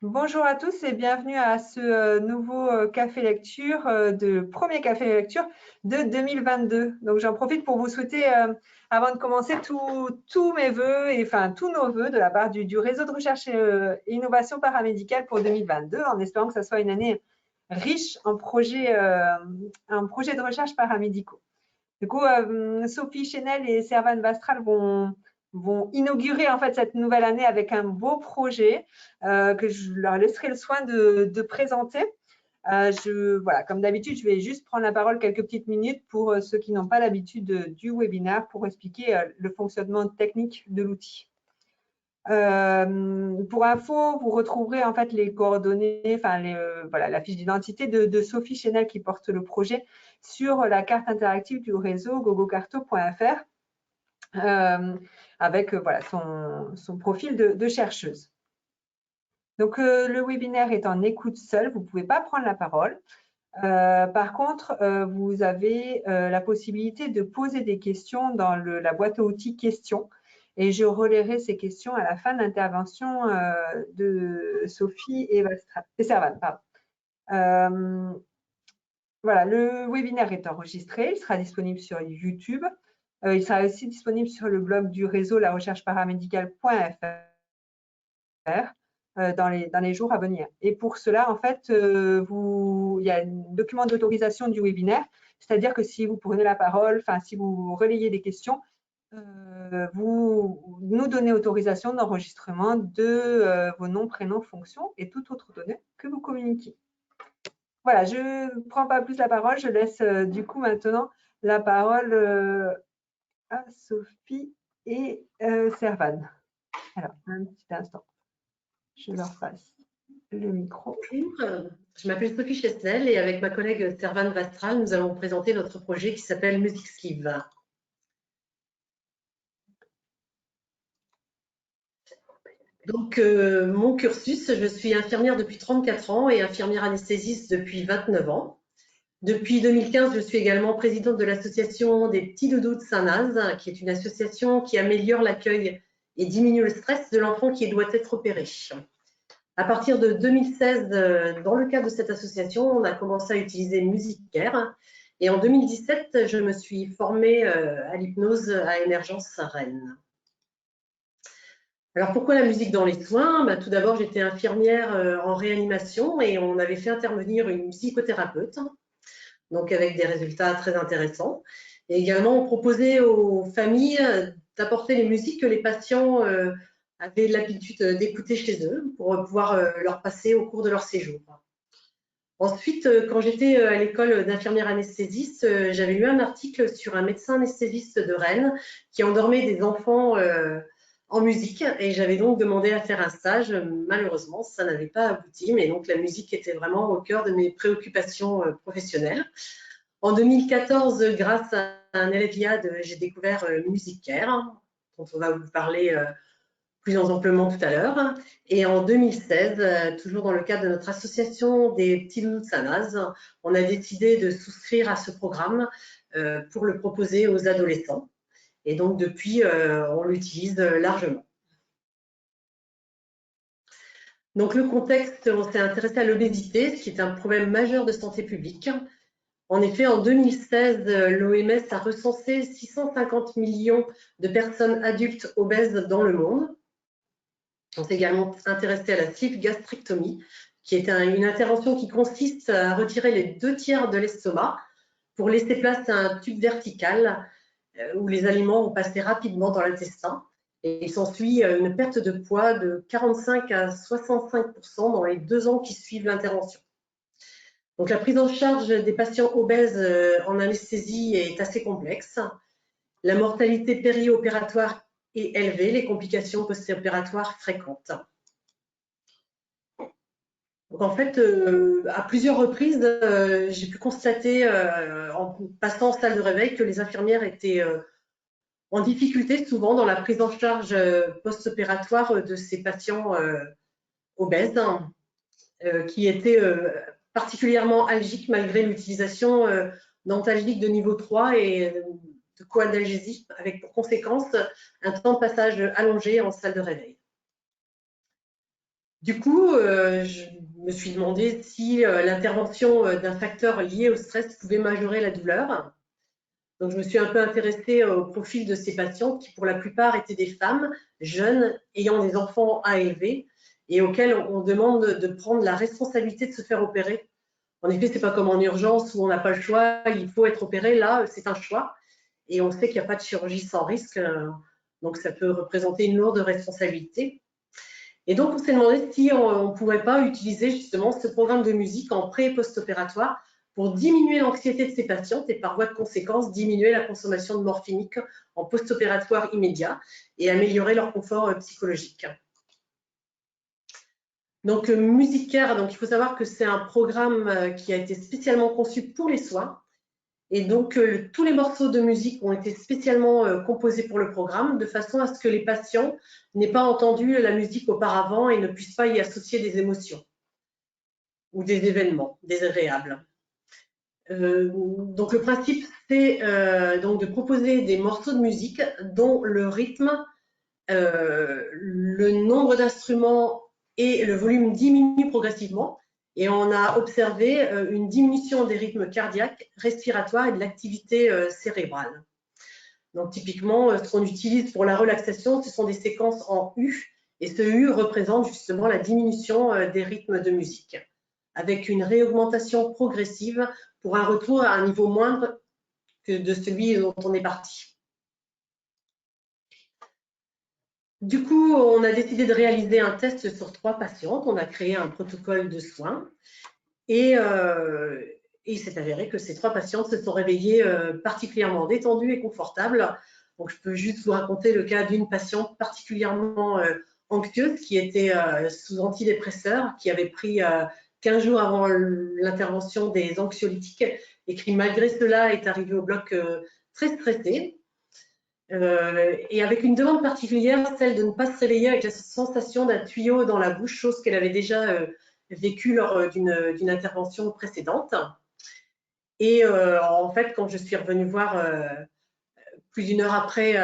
Bonjour à tous et bienvenue à ce nouveau café lecture, premier café lecture de 2022. Donc j'en profite pour vous souhaiter, avant de commencer, tous mes vœux et enfin tous nos vœux de la part du réseau de recherche et innovation paramédicale pour 2022, en espérant que ça soit une année riche en projets de recherche paramédicaux. Du coup, Sophie Chenel et Servan Vastral vont inaugurer en fait cette nouvelle année avec un beau projet que je leur laisserai le soin de présenter. Voilà, comme d'habitude, je vais juste prendre la parole quelques petites minutes pour ceux qui n'ont pas l'habitude du webinaire pour expliquer le fonctionnement technique de l'outil. Pour info, vous retrouverez en fait les coordonnées, enfin voilà, la fiche d'identité de Sophie Chenel qui porte le projet sur la carte interactive du réseau gogocarto.fr avec voilà, son profil de chercheuse. Donc, le webinaire est en écoute seule, vous ne pouvez pas prendre la parole. Par contre, vous avez la possibilité de poser des questions dans la boîte à outils questions et je relayerai ces questions à la fin de l'intervention de Sophie et Servan. Voilà, le webinaire est enregistré, il sera disponible sur YouTube. Il sera aussi disponible sur le blog du réseau larechercheparamédicale.fr dans les jours à venir. Et pour cela, en fait, il y a un document d'autorisation du webinaire, c'est-à-dire que si vous prenez la parole, enfin, si vous relayez des questions, vous nous donnez autorisation d'enregistrement de vos noms, prénoms, fonctions et toute autre donnée que vous communiquez. Voilà, je ne prends pas plus la parole, je laisse du coup maintenant la parole à Sophie et Servan. Alors, un petit instant, je leur passe le micro. Bonjour, je m'appelle Sophie Chesnel et avec ma collègue Servan Vastral, nous allons présenter notre projet qui s'appelle Music Sleeve. Donc, mon cursus, je suis infirmière depuis 34 ans et infirmière anesthésiste depuis 29 ans. Depuis 2015, je suis également présidente de l'association des petits doudous de Saint-Naze, qui est une association qui améliore l'accueil et diminue le stress de l'enfant qui doit être opéré. À partir de 2016, dans le cadre de cette association, on a commencé à utiliser MusicCare. Et en 2017, je me suis formée à l'hypnose à Émergence à Rennes. Alors pourquoi la musique dans les soins? Tout d'abord, j'étais infirmière en réanimation et on avait fait intervenir une psychothérapeute, donc avec des résultats très intéressants. Et également, on proposait aux familles d'apporter les musiques que les patients avaient l'habitude d'écouter chez eux pour pouvoir leur passer au cours de leur séjour. Ensuite, quand j'étais à l'école d'infirmière anesthésiste, j'avais lu un article sur un médecin anesthésiste de Rennes qui endormait des enfants en musique et j'avais donc demandé à faire un stage. Malheureusement, ça n'avait pas abouti, mais donc la musique était vraiment au cœur de mes préoccupations professionnelles. En 2014, grâce à un élève IAD, j'ai découvert MusicCare, dont on va vous parler plus amplement tout à l'heure. Et en 2016, toujours dans le cadre de notre association des petits doudous de Saint-Naze, on a décidé de souscrire à ce programme pour le proposer aux adolescents. Et donc depuis, on l'utilise largement. Donc le contexte, on s'est intéressé à l'obésité, ce qui est un problème majeur de santé publique. En effet, en 2016, l'OMS a recensé 650 millions de personnes adultes obèses dans le monde. On s'est également intéressé à la sleeve gastrectomie, qui est une intervention qui consiste à retirer les 2/3 de l'estomac pour laisser place à un tube vertical où les aliments vont passer rapidement dans l'intestin. Et il s'ensuit une perte de poids de 45 à 65% dans les 2 ans qui suivent l'intervention. Donc, la prise en charge des patients obèses en anesthésie est assez complexe. La mortalité périopératoire est élevée, les complications post-opératoires fréquentes. Donc, en fait, à plusieurs reprises, j'ai pu constater en passant en salle de réveil que les infirmières étaient en difficulté souvent dans la prise en charge post-opératoire de ces patients obèses qui étaient particulièrement algiques malgré l'utilisation d'antalgiques de niveau 3 et de coanalgésie, avec pour conséquence un temps de passage allongé en salle de réveil. Du coup, je me suis demandé si l'intervention d'un facteur lié au stress pouvait majorer la douleur. Donc, je me suis un peu intéressée au profil de ces patientes qui, pour la plupart, étaient des femmes jeunes ayant des enfants à élever et auxquelles on demande de prendre la responsabilité de se faire opérer. En effet, ce n'est pas comme en urgence où on n'a pas le choix, il faut être opéré. Là, c'est un choix et on sait qu'il n'y a pas de chirurgie sans risque. Donc, ça peut représenter une lourde responsabilité. Et donc, on s'est demandé si on ne pouvait pas utiliser justement ce programme de musique en pré- et post-opératoire pour diminuer l'anxiété de ces patientes et par voie de conséquence diminuer la consommation de morphinique en post-opératoire immédiat et améliorer leur confort psychologique. Donc, Musicare, donc il faut savoir que c'est un programme qui a été spécialement conçu pour les soins. Et donc, tous les morceaux de musique ont été spécialement composés pour le programme, de façon à ce que les patients n'aient pas entendu la musique auparavant et ne puissent pas y associer des émotions ou des événements désagréables. Donc, le principe, c'est donc de proposer des morceaux de musique dont le rythme, le nombre d'instruments et le volume diminuent progressivement. Et on a observé une diminution des rythmes cardiaques, respiratoires et de l'activité cérébrale. Donc typiquement, ce qu'on utilise pour la relaxation, ce sont des séquences en U, et ce U représente justement la diminution des rythmes de musique, avec une réaugmentation progressive pour un retour à un niveau moindre que de celui dont on est parti. Du coup, on a décidé de réaliser un test sur 3 patientes. On a créé un protocole de soins et il s'est avéré que ces 3 patientes se sont réveillées particulièrement détendues et confortables. Donc, je peux juste vous raconter le cas d'une patiente particulièrement anxieuse qui était sous antidépresseurs, qui avait pris 15 jours avant l'intervention des anxiolytiques et qui, malgré cela, est arrivée au bloc très stressée. Et avec une demande particulière, celle de ne pas se réveiller avec la sensation d'un tuyau dans la bouche, chose qu'elle avait déjà vécue lors d'une intervention précédente. Et en fait, quand je suis revenue voir plus d'une heure après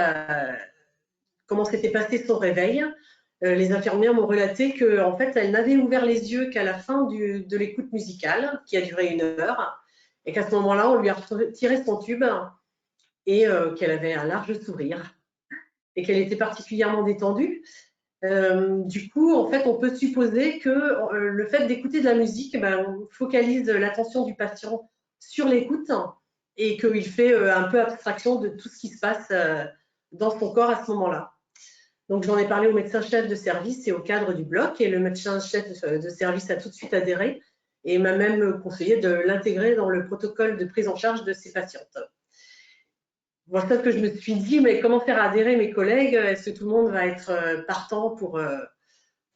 comment s'était passé son réveil, les infirmières m'ont relaté qu'en fait, elle n'avait ouvert les yeux qu'à la fin de l'écoute musicale, qui a duré 1 heure, et qu'à ce moment-là, on lui a retiré son tube et qu'elle avait un large sourire et qu'elle était particulièrement détendue. Du coup, en fait, on peut supposer que le fait d'écouter de la musique, on focalise l'attention du patient sur l'écoute et qu'il fait un peu abstraction de tout ce qui se passe dans son corps à ce moment-là. Donc, j'en ai parlé au médecin-chef de service et au cadre du bloc, et le médecin-chef de service a tout de suite adhéré et m'a même conseillé de l'intégrer dans le protocole de prise en charge de ces patientes. Voilà ce que je me suis dit, mais comment faire adhérer mes collègues? Est-ce que tout le monde va être partant pour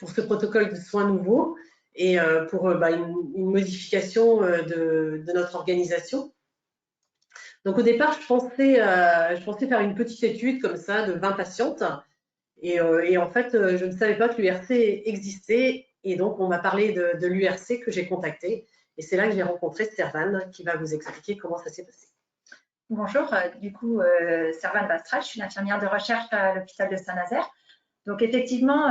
ce protocole de soins nouveau et pour une modification de notre organisation? Donc au départ, je pensais faire une petite étude comme ça de 20 patientes et en fait, je ne savais pas que l'URC existait et donc on m'a parlé de l'URC que j'ai contacté et c'est là que j'ai rencontré Servane qui va vous expliquer comment ça s'est passé. Bonjour, du coup, Servane Bastral, je suis l'infirmière de recherche à l'hôpital de Saint-Nazaire. Donc effectivement,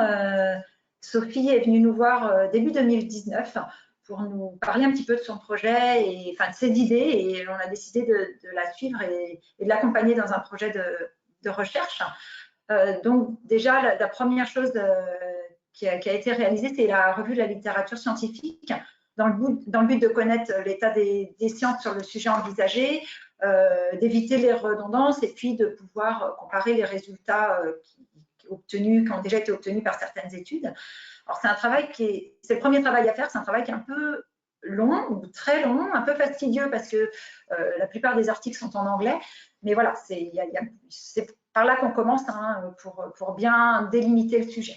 Sophie est venue nous voir début 2019 pour nous parler un petit peu de son projet et enfin de ses idées et on a décidé de la suivre et de l'accompagner dans un projet de recherche. Donc déjà, la première chose qui a été réalisée, c'est la revue de la littérature scientifique dans le but de connaître l'état des sciences sur le sujet envisagé, d'éviter les redondances et puis de pouvoir comparer les résultats qui ont déjà été obtenus par certaines études. Alors c'est un travail c'est le premier travail à faire, c'est un travail qui est un peu long ou très long, un peu fastidieux parce que la plupart des articles sont en anglais, mais voilà, c'est par là qu'on commence pour bien délimiter le sujet.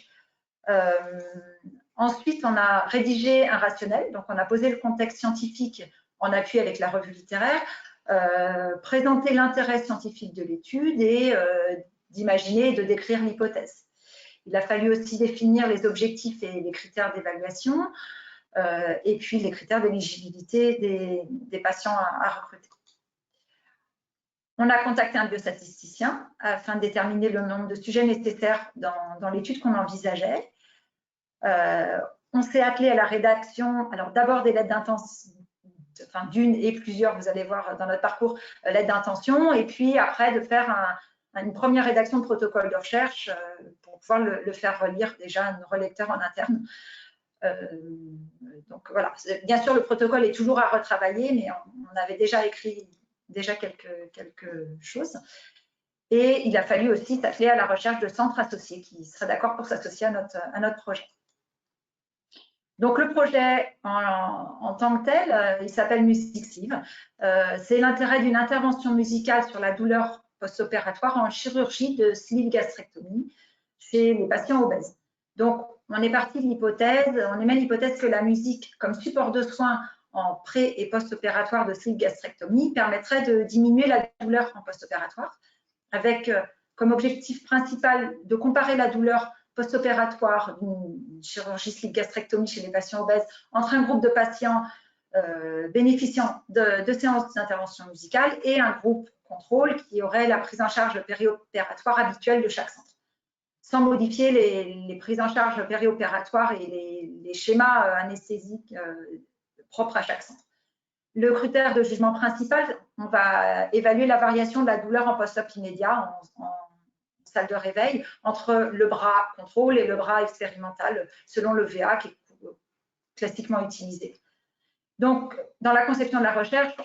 Ensuite, on a rédigé un rationnel, donc on a posé le contexte scientifique en appui avec la revue littéraire, présenter l'intérêt scientifique de l'étude et d'imaginer et de décrire l'hypothèse. Il a fallu aussi définir les objectifs et les critères d'évaluation et puis les critères d'éligibilité des patients à recruter. On a contacté un biostatisticien afin de déterminer le nombre de sujets nécessaires dans l'étude qu'on envisageait. on s'est attelé à la rédaction, alors d'abord des lettres d'intention, enfin d'une et plusieurs, vous allez voir dans notre parcours, lettres d'intention, et puis après de faire une première rédaction de protocole de recherche pour pouvoir le faire relire déjà à nos relecteurs en interne. Donc voilà, bien sûr le protocole est toujours à retravailler, mais on avait déjà écrit quelque chose. Et il a fallu aussi s'atteler à la recherche de centres associés qui seraient d'accord pour s'associer à notre projet. Donc le projet en tant que tel, il s'appelle MusicSieve. C'est l'intérêt d'une intervention musicale sur la douleur post-opératoire en chirurgie de sleeve gastrectomie chez les patients obèses. Donc on est parti de l'hypothèse, on émet l'hypothèse que la musique comme support de soins en pré- et post-opératoire de sleeve gastrectomie permettrait de diminuer la douleur en post-opératoire, avec comme objectif principal de comparer la douleur post-opératoire d'une chirurgie sleeve gastrectomie chez les patients obèses entre un groupe de patients bénéficiant de séances d'intervention musicale et un groupe contrôle qui aurait la prise en charge périopératoire habituelle de chaque centre, sans modifier les prises en charge périopératoires et les schémas anesthésiques propres à chaque centre. Le critère de jugement principal, on va évaluer la variation de la douleur en post-op immédiat en salle de réveil entre le bras contrôle et le bras expérimental selon le VA qui est classiquement utilisé. Donc, dans la conception de la recherche,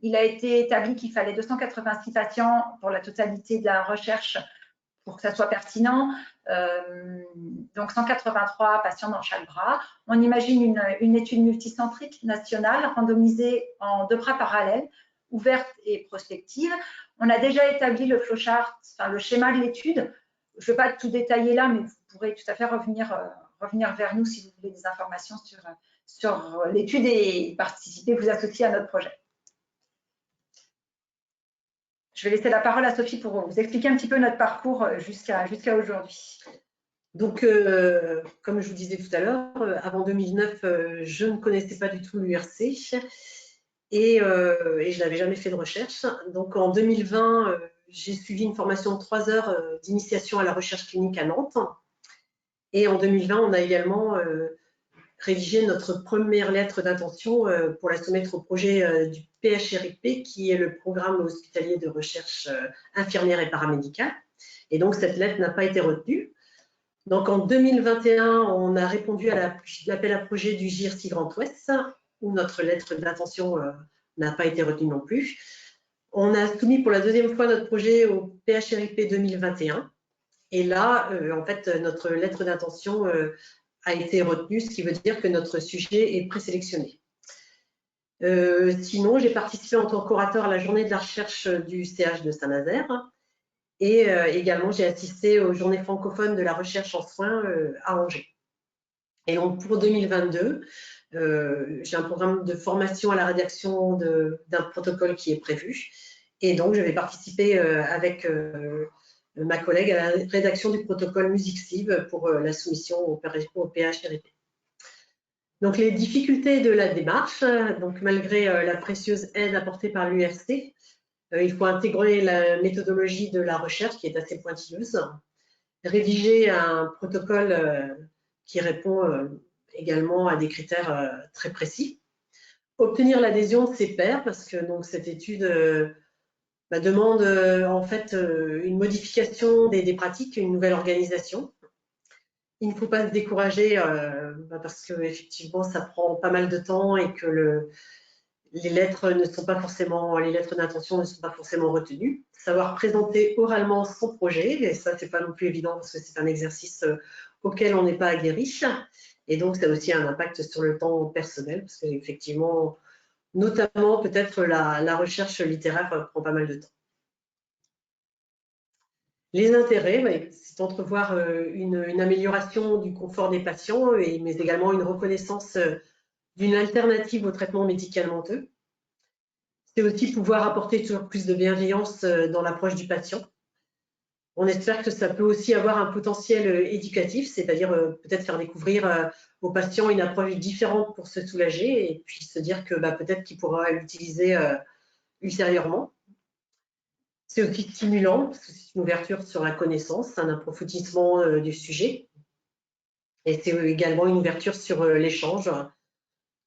il a été établi qu'il fallait 286 patients pour la totalité de la recherche pour que ça soit pertinent, donc 183 patients dans chaque bras. On imagine une étude multicentrique nationale randomisée en 2 bras parallèles, ouverte et prospective. On a déjà établi le flowchart, enfin le schéma de l'étude. Je ne vais pas tout détailler là, mais vous pourrez tout à fait revenir vers nous si vous voulez des informations sur l'étude et participer, vous associer à notre projet. Je vais laisser la parole à Sophie pour vous expliquer un petit peu notre parcours jusqu'à aujourd'hui. Donc, comme je vous disais tout à l'heure, avant 2009, je ne connaissais pas du tout l'URC et je n'avais jamais fait de recherche. Donc, en 2020, j'ai suivi une formation de 3 heures d'initiation à la recherche clinique à Nantes. Et en 2020, on a également rédigé notre première lettre d'intention pour la soumettre au projet du PHRIP, qui est le programme hospitalier de recherche infirmière et paramédicale. Et donc, cette lettre n'a pas été retenue. Donc, en 2021, on a répondu à l'appel à projet du JIRC Grand Ouest, où notre lettre d'intention n'a pas été retenue non plus. On a soumis pour la 2e fois notre projet au PHRIP 2021. Et là, en fait, notre lettre d'intention a été retenue, ce qui veut dire que notre sujet est présélectionné. Sinon, j'ai participé en tant qu'orateur à la journée de la recherche du CH de Saint-Nazaire et également j'ai assisté aux journées francophones de la recherche en soins à Angers. Et donc pour 2022, j'ai un programme de formation à la rédaction d'un protocole qui est prévu et donc je vais participer avec ma collègue à la rédaction du protocole MusicSieve pour la soumission au PHRIP. Donc les difficultés de la démarche, donc malgré la précieuse aide apportée par l'URC, il faut intégrer la méthodologie de la recherche qui est assez pointilleuse, rédiger un protocole qui répond également à des critères très précis, obtenir l'adhésion de ses pairs parce que donc, cette étude demande en fait une modification des pratiques, une nouvelle organisation. Il ne faut pas se décourager parce qu'effectivement, ça prend pas mal de temps et que les lettres d'intention ne sont pas forcément retenues. Savoir présenter oralement son projet, et ça, c'est pas non plus évident parce que c'est un exercice auquel on n'est pas aguerri. Et donc, ça a aussi un impact sur le temps personnel parce qu'effectivement, notamment peut-être la recherche littéraire prend pas mal de temps. Les intérêts, c'est d'entrevoir une amélioration du confort des patients, mais également une reconnaissance d'une alternative au traitement médicamenteux. C'est aussi pouvoir apporter toujours plus de bienveillance dans l'approche du patient. On espère que ça peut aussi avoir un potentiel éducatif, c'est-à-dire peut-être faire découvrir aux patients une approche différente pour se soulager et puis se dire que peut-être qu'il pourra l'utiliser ultérieurement. C'est aussi stimulant, parce que c'est une ouverture sur la connaissance, un approfondissement du sujet. Et c'est également une ouverture sur l'échange.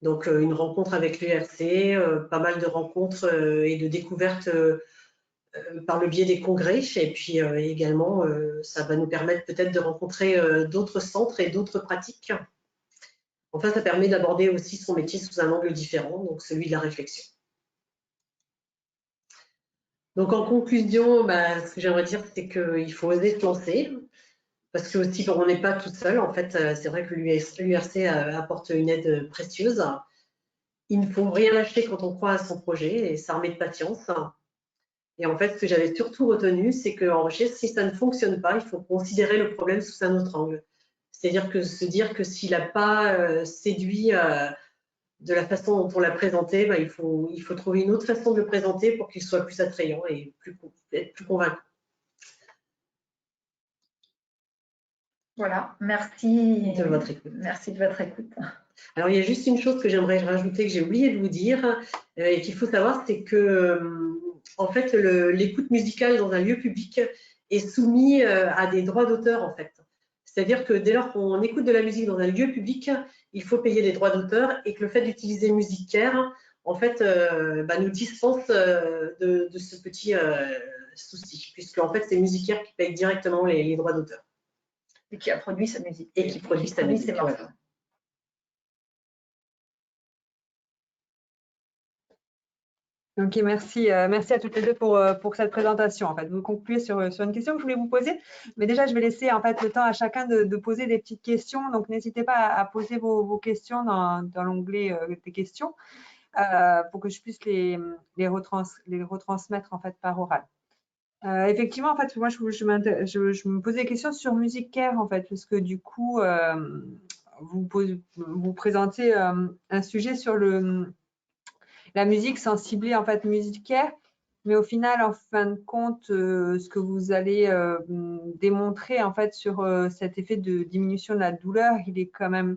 Donc, une rencontre avec l'URC, pas mal de rencontres et de découvertes par le biais des congrès. Et puis également, ça va nous permettre peut-être de rencontrer d'autres centres et d'autres pratiques. Enfin, ça permet d'aborder aussi son métier sous un angle différent, donc celui de la réflexion. Donc, en conclusion, ce que j'aimerais dire, c'est qu'il faut oser se lancer. Parce que aussi, on n'est pas tout seul. En fait, c'est vrai que l'URC apporte une aide précieuse. Il ne faut rien lâcher quand on croit à son projet et s'armer de patience. Et en fait, ce que j'avais surtout retenu, c'est qu'en recherche, si ça ne fonctionne pas, il faut considérer le problème sous un autre angle. C'est-à-dire que se dire que s'il n'a pas séduit de la façon dont on l'a présenté, il faut trouver une autre façon de le présenter pour qu'il soit plus attrayant et être plus convaincant. Voilà, merci de votre écoute. Merci de votre écoute. Alors, il y a juste une chose que j'aimerais rajouter, que j'ai oublié de vous dire, et qu'il faut savoir, c'est que, en fait, l'écoute musicale dans un lieu public est soumise à des droits d'auteur, en fait. C'est-à-dire que dès lors qu'on écoute de la musique dans un lieu public, il faut payer des droits d'auteur et que le fait d'utiliser MusiqueCare, en fait, nous dispense de ce petit souci, puisque en fait, c'est MusiqueCare qui paye directement les droits d'auteur. Et qui a produit sa musique. Et qui produit sa musique. Ses morceaux. Ok, merci. Merci à toutes les deux pour cette présentation. En fait, vous concluez sur une question que je voulais vous poser, mais déjà, je vais laisser en fait le temps à chacun de poser des petites questions. Donc, n'hésitez pas à poser vos questions dans l'onglet des questions pour que je puisse les retransmettre en fait par oral. Effectivement, en fait, moi, je me posais des questions sur MusiqueCare, en fait, parce que du coup, vous présentez un sujet sur la musique sans cibler, en fait, MusiqueCare, mais au final, en fin de compte, ce que vous allez démontrer, en fait, sur cet effet de diminution de la douleur, il est quand même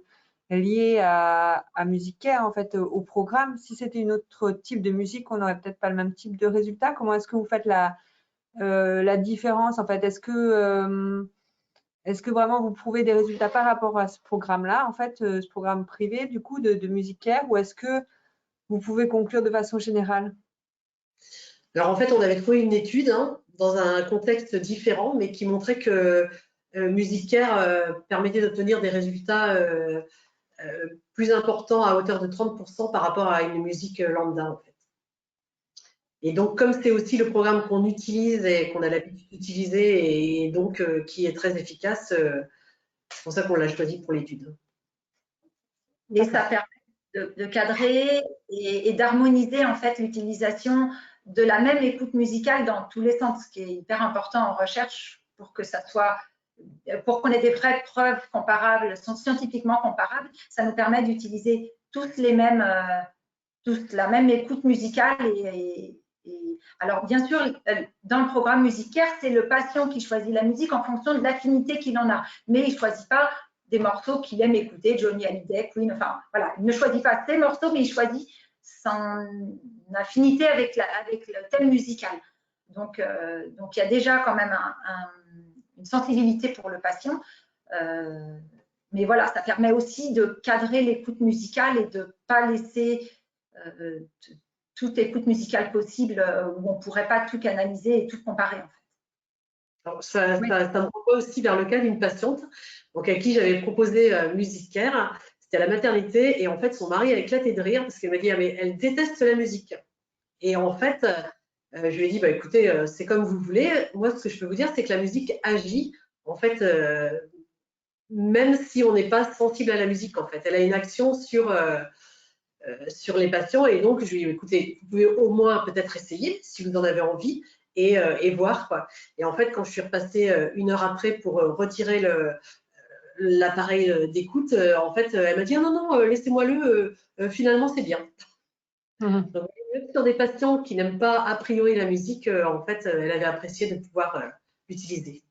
lié à MusiqueCare, en fait, au programme. Si c'était une autre type de musique, on n'aurait peut-être pas le même type de résultat. Comment est-ce que vous faites la différence, en fait? Est-ce que vraiment vous prouvez des résultats par rapport à ce programme-là, en fait, ce programme privé, du coup, de MusiqueCare, ou est-ce que vous pouvez conclure de façon générale? Alors, en fait, on avait trouvé une étude dans un contexte différent, mais qui montrait que MusiqueCare permettait d'obtenir des résultats plus importants à hauteur de 30% par rapport à une musique lambda, en fait. Et donc, comme c'est aussi le programme qu'on utilise et qu'on a l'habitude d'utiliser et donc qui est très efficace, c'est pour ça qu'on l'a choisi pour l'étude. Et ça permet de cadrer et d'harmoniser en fait l'utilisation de la même écoute musicale dans tous les sens, ce qui est hyper important en recherche pour que ça soit, pour qu'on ait des vraies preuves comparables, scientifiquement comparables. Ça nous permet d'utiliser toute la même écoute musicale alors, bien sûr, dans le programme MusiqueCare, c'est le patient qui choisit la musique en fonction de l'affinité qu'il en a. Mais il ne choisit pas des morceaux qu'il aime écouter, Johnny Hallyday, Queen, enfin, voilà. Il ne choisit pas ses morceaux, mais il choisit son affinité avec le thème musical. Donc, il y a déjà quand même une sensibilité pour le patient. Mais voilà, ça permet aussi de cadrer l'écoute musicale et de ne pas laisser toute écoute musicale possible où on ne pourrait pas tout canaliser et tout comparer, en fait. Alors, ça me renvoie aussi vers le cas d'une patiente donc, à qui j'avais proposé MusiqueCare. C'était à la maternité et en fait, son mari a éclaté de rire parce qu'elle m'a dit ah, mais elle déteste la musique. Et en fait, je lui ai dit écoutez, c'est comme vous voulez. Moi, ce que je peux vous dire, c'est que la musique agit en fait, même si on n'est pas sensible à la musique. En fait, elle a une action sur les patients et donc je lui ai dit écoutez, vous pouvez au moins peut-être essayer si vous en avez envie. Et voir quoi. Et en fait, quand je suis repassée 1 heure après pour retirer l'appareil d'écoute, en fait, elle m'a dit non, laissez-moi-le, finalement c'est bien. Donc, même sur des patients qui n'aiment pas a priori la musique, en fait, elle avait apprécié de pouvoir l'utiliser.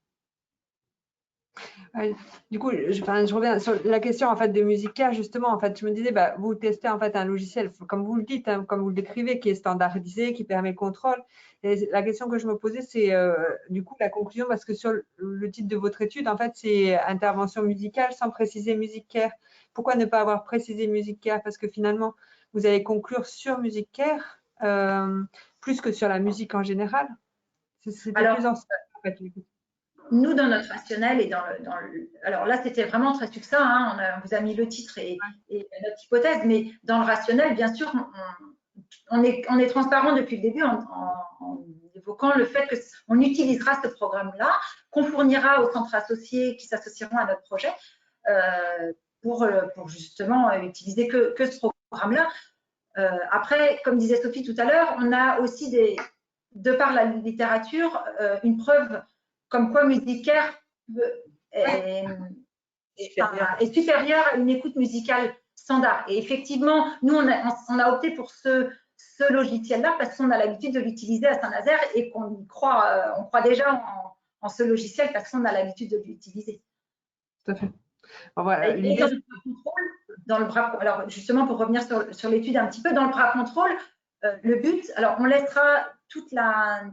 Ouais. Du coup, je reviens sur la question en fait de Musicaire justement. En fait, je me disais, bah, vous testez en fait un logiciel, comme vous le dites, hein, comme vous le décrivez, qui est standardisé, qui permet le contrôle. Et la question que je me posais, c'est du coup la conclusion, parce que sur le titre de votre étude, en fait, c'est intervention musicale sans préciser Musicaire. Pourquoi ne pas avoir précisé Musicaire? Parce que finalement, vous allez conclure sur Musicaire plus que sur la musique en général. C'était Alors, plus en fait. nous, dans notre rationnel et alors là, c'était vraiment très succinct, hein, on vous a mis le titre et notre hypothèse, mais dans le rationnel, bien sûr, on est transparent depuis le début en évoquant le fait qu'on utilisera ce programme-là, qu'on fournira aux centres associés qui s'associeront à notre projet pour justement utiliser que ce programme-là. Après, comme disait Sophie tout à l'heure, on a aussi de par la littérature, une preuve comme quoi Musicaire est supérieure à une écoute musicale standard. Et effectivement, nous, on a opté pour ce logiciel-là parce qu'on a l'habitude de l'utiliser à Saint-Nazaire et qu'on croit, on croit déjà en ce logiciel parce qu'on a l'habitude de l'utiliser. Tout à fait. Bon, voilà, Et dans le bras contrôle, alors justement pour revenir sur l'étude un petit peu, dans le bras contrôle, le but, alors on laissera toute la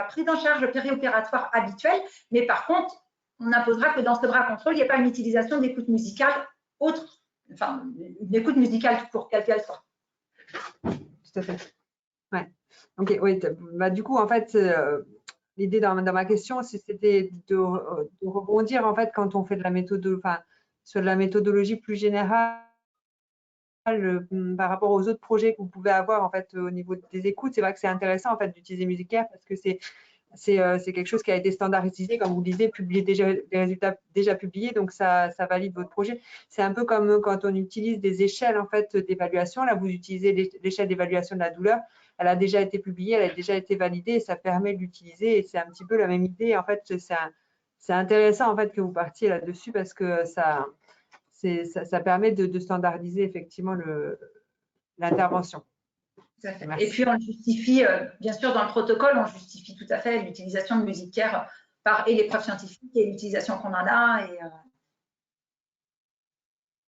prise en charge périopératoire habituelle, mais par contre, on imposera que dans ce bras contrôle, il n'y ait pas une utilisation d'écoute musicale autre, enfin, une écoute musicale pour quelle qu'elle soit. Tout à fait. Ouais. Ok, oui. Bah, du coup, en fait, l'idée dans ma question, c'était de rebondir, en fait, quand on fait de la sur de la méthodologie plus générale par rapport aux autres projets que vous pouvez avoir, en fait, au niveau des écoutes. C'est vrai que c'est intéressant, en fait, d'utiliser Musicaire parce que c'est quelque chose qui a été standardisé, comme vous le disiez, des résultats déjà publiés, donc ça valide votre projet. C'est un peu comme quand on utilise des échelles en fait d'évaluation. Là, vous utilisez l'échelle d'évaluation de la douleur. Elle a déjà été publiée, elle a déjà été validée et ça permet de l'utiliser. Et c'est un petit peu la même idée. En fait, c'est intéressant en fait que vous partiez là-dessus parce que ça permet de standardiser effectivement l'intervention. Et puis, on le justifie, bien sûr, dans le protocole, on justifie tout à fait l'utilisation de Musicaire et les preuves scientifiques et l'utilisation qu'on en a.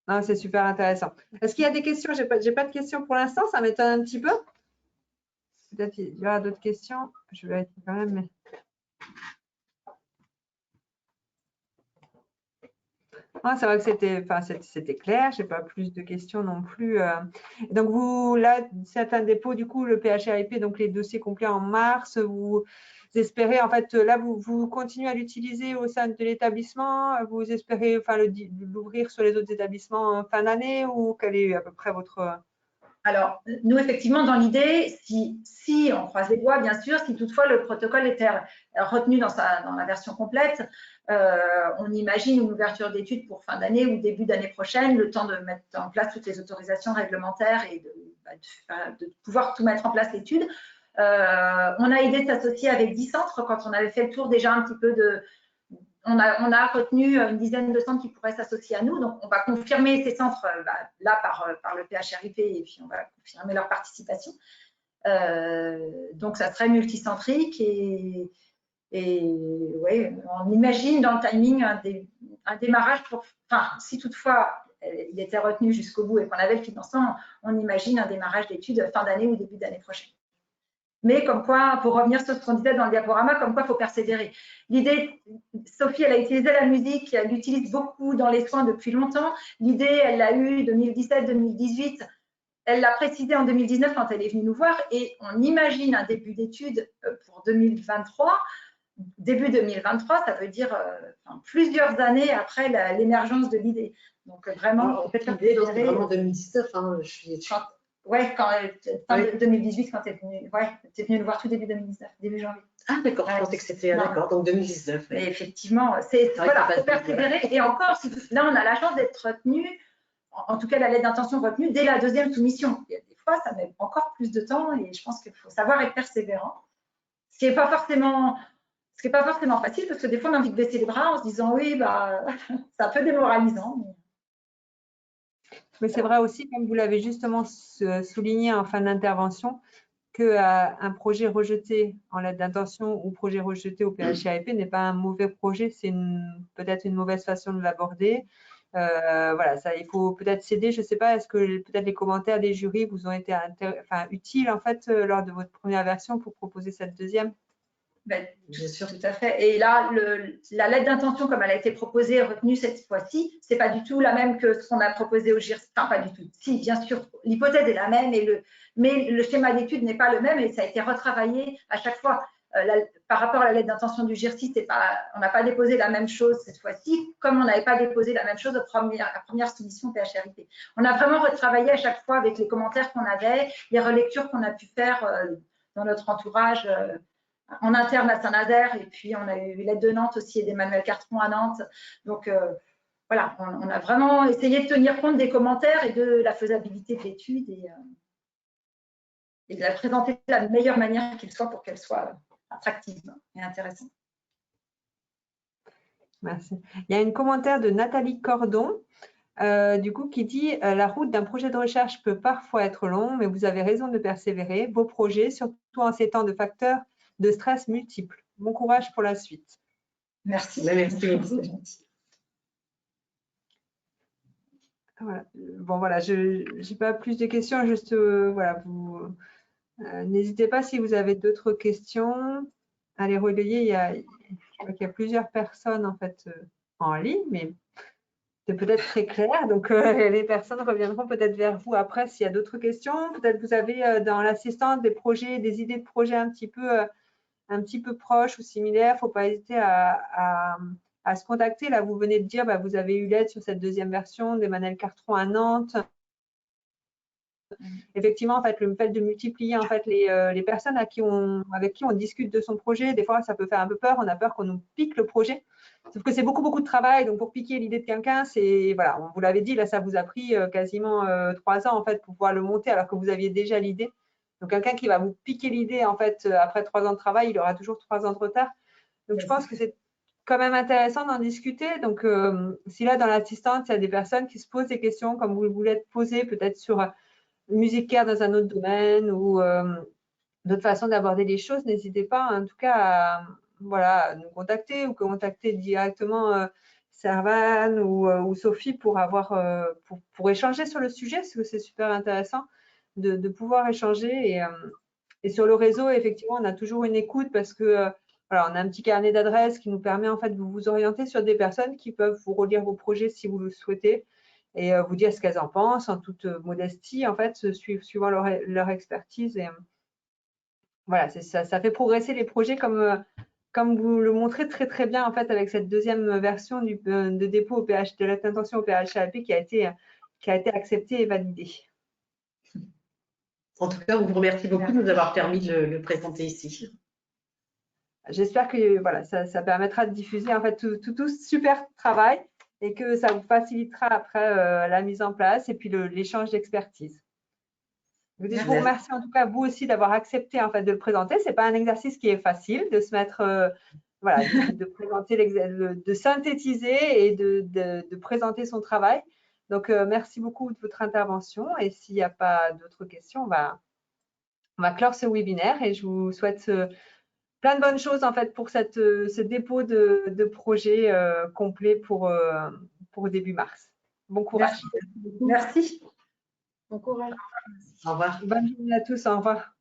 Ah, c'est super intéressant. Est-ce qu'il y a des questions? J'ai pas de questions pour l'instant, ça m'étonne un petit peu. Peut-être il y aura d'autres questions. Je vais être quand même. Mais... Ah, c'est vrai que c'était clair. Je n'ai pas plus de questions non plus. Donc, vous, là, certains dépôts, du coup, le PHRIP, donc les dossiers complets en mars, vous espérez, en fait, là, vous continuez à l'utiliser au sein de l'établissement. Vous espérez l'ouvrir sur les autres établissements fin d'année ou quel est à peu près votre… Alors, nous, effectivement, dans l'idée, si on croise les doigts, bien sûr, si toutefois le protocole était retenu dans la version complète, on imagine une ouverture d'études pour fin d'année ou début d'année prochaine, le temps de mettre en place toutes les autorisations réglementaires et de pouvoir tout mettre en place l'étude. On a aidé de s'associer avec 10 centres quand on avait fait le tour déjà un petit peu de… On a retenu une dizaine de centres qui pourraient s'associer à nous. Donc, on va confirmer ces centres là par le PHRIP et puis on va confirmer leur participation. Donc, ça serait multicentrique et ouais, on imagine dans le timing un démarrage si toutefois il était retenu jusqu'au bout et qu'on avait le financement, on imagine un démarrage d'études fin d'année ou début d'année prochaine. Mais comme quoi, pour revenir sur ce qu'on disait dans le diaporama, comme quoi il faut persévérer. L'idée, Sophie, elle a utilisé la musique, elle l'utilise beaucoup dans les soins depuis longtemps. L'idée, elle l'a eue 2017-2018. Elle l'a précisé en 2019 quand elle est venue nous voir et on imagine un début d'études pour 2023. Début 2023, ça veut dire plusieurs années après l'émergence de l'idée. Donc vraiment, en fait, l'idée, c'est vraiment 2019. Hein, ouais, fin 2018, quand tu es venu nous voir tout début 2019, début janvier. Ah, d'accord, je pensais que c'était d'accord, donc 2019. Mais effectivement, voilà, il faut persévérer. Et encore, là, on a la chance d'être retenu, en tout cas, la lettre d'intention retenue dès la deuxième soumission. Il y a des fois, ça met encore plus de temps et je pense qu'il faut savoir être persévérant. Ce qui n'est pas forcément facile parce que des fois, on a envie de baisser les bras en se disant oui, c'est un peu démoralisant. Mais c'est vrai aussi, comme vous l'avez justement souligné en fin d'intervention, qu'un projet rejeté en lettre d'intention ou projet rejeté au PHAEP n'est pas un mauvais projet, c'est peut-être une mauvaise façon de l'aborder. Voilà, ça, il faut peut-être céder. Je ne sais pas, est-ce que peut-être les commentaires des jurys vous ont été utiles en fait lors de votre première version pour proposer cette deuxième? Ben, bien sûr, tout à fait. Et là, la lettre d'intention, comme elle a été proposée et retenue cette fois-ci, c'est pas du tout la même que ce qu'on a proposé au GIRS. Enfin, pas du tout. Si, bien sûr, l'hypothèse est la même, mais le schéma d'étude n'est pas le même et ça a été retravaillé à chaque fois. Par rapport à la lettre d'intention du GIRSI, on n'a pas déposé la même chose cette fois-ci, comme on n'avait pas déposé la même chose à la première soumission PHRIP. On a vraiment retravaillé à chaque fois avec les commentaires qu'on avait, les relectures qu'on a pu faire dans notre entourage en interne à Saint-Nazaire, et puis on a eu l'aide de Nantes aussi et d'Emmanuel Cartron à Nantes. Donc voilà, on a vraiment essayé de tenir compte des commentaires et de la faisabilité de l'étude et de la présenter de la meilleure manière qu'il soit pour qu'elle soit attractive et intéressante. Merci. Il y a un commentaire de Nathalie Cordon, du coup, qui dit la route d'un projet de recherche peut parfois être long, mais vous avez raison de persévérer. Beau projet, surtout en ces temps de facteurs de stress multiples. Bon courage pour la suite. Merci. Merci. Voilà. Bon, voilà, je n'ai pas plus de questions. Juste, voilà, vous n'hésitez pas si vous avez d'autres questions à les relayer. Je vois qu'il y a plusieurs personnes en fait en ligne, mais c'est peut-être très clair. Donc, les personnes reviendront peut-être vers vous après s'il y a d'autres questions. Peut-être vous avez dans l'assistance des projets, des idées de projets un petit peu proches ou similaires. Il ne faut pas hésiter à se contacter. Là, vous venez de dire, vous avez eu l'aide sur cette deuxième version d'Emmanuel Cartron à Nantes. Effectivement, en fait, le fait de multiplier en fait les personnes avec qui on discute de son projet, des fois, ça peut faire un peu peur. On a peur qu'on nous pique le projet. Sauf que c'est beaucoup, beaucoup de travail. Donc, pour piquer l'idée de quelqu'un, c'est, voilà, on vous l'avait dit, là, ça vous a pris quasiment 3 ans, en fait, pour pouvoir le monter alors que vous aviez déjà l'idée. Donc, quelqu'un qui va vous piquer l'idée, en fait, après 3 ans de travail, il aura toujours 3 ans de retard. Donc, je pense que c'est quand même intéressant d'en discuter. Donc, si là, dans l'assistance, il y a des personnes qui se posent des questions comme vous voulez être posées, peut-être sur musique care dans un autre domaine ou d'autres façons d'aborder les choses, n'hésitez pas en tout cas à voilà, nous contacter ou contacter directement Servan ou Sophie pour pour échanger sur le sujet, parce que c'est super intéressant de pouvoir échanger. Et sur le réseau, effectivement, on a toujours une écoute parce que voilà, on a un petit carnet d'adresses qui nous permet en fait de vous orienter sur des personnes qui peuvent vous relire vos projets si vous le souhaitez et vous dire ce qu'elles en pensent en toute modestie, en fait, suivant leur expertise. Et voilà, ça fait progresser les projets comme vous le montrez très très bien en fait avec cette deuxième version de dépôt de l'intention au PHAP qui a été acceptée et validée. En tout cas, on vous remercie beaucoup de nous avoir permis de le présenter ici. J'espère que voilà, ça permettra de diffuser en fait tout ce super travail et que ça vous facilitera après la mise en place et puis l'échange d'expertise. Je vous remercie en tout cas vous aussi d'avoir accepté en fait de le présenter. C'est pas un exercice qui est facile de se mettre voilà, de présenter de synthétiser et de présenter son travail. Donc merci beaucoup de votre intervention et s'il n'y a pas d'autres questions, on va clore ce webinaire et je vous souhaite plein de bonnes choses en fait pour ce dépôt de projet complet pour début mars. Bon courage. Merci. Bon courage. Au revoir. Bonne journée à tous. Au revoir.